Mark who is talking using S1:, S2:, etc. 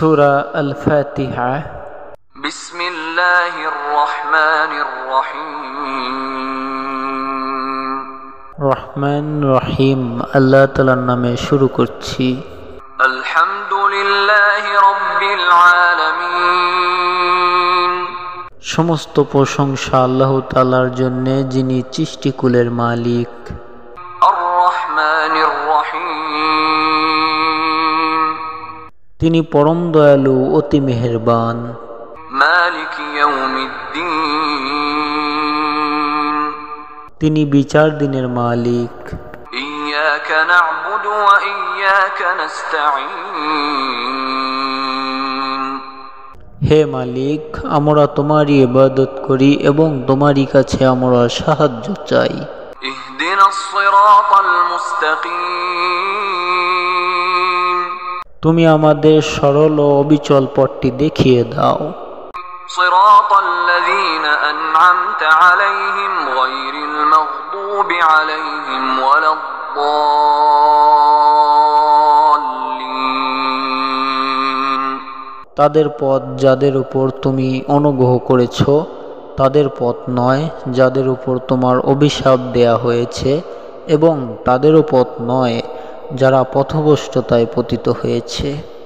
S1: সূরা আল ফাতিহা।
S2: বিসমিল্লাহির রহমানির রহিম।
S1: রহমান রহিম আল্লাহ তাআলার নামে শুরু করছি।
S2: আলহামদুলিল্লাহি রাব্বিল আলামিন।
S1: সমস্ত প্রশংসা আল্লাহ তাআলার জন্য, যিনি সৃষ্টিকুলের মালিক।
S2: আর রহমানির রহিম।
S1: তিনি পরম দয়ালু, অতি মেহেরবান।
S2: মালিক ইয়াউমিদ্দিন।
S1: তিনি বিচার দিনের মালিক।
S2: ইয়াকা না'বুদু ওয়া ইয়াকা নাস্তাঈন।
S1: হে মালিক, আমরা তোমারই ইবাদত করি এবং তোমারই কাছে আমরা সাহায্য চাই।
S2: ইহদিনাস সিরাতাল মুস্তাকিম।
S1: তুমি আমাদের সরল ও অবিচল পথটি দেখিয়ে দাও।
S2: সিরাতাল্লাযীনা আন'আমতা আলাইহিম গায়রিল মাগদুবি আলাইহিম ওয়ালাদ-দাল্লিন।
S1: তাদের পথ যাদের উপর তুমি অনুগ্রহ করেছ, তাদের পথ নয় যাদের উপর তোমার অভিশাপ দেয়া হয়েছে, এবং তাদেরও পথ নয় যারা পথভ্রষ্টতায় পতিত হয়েছে।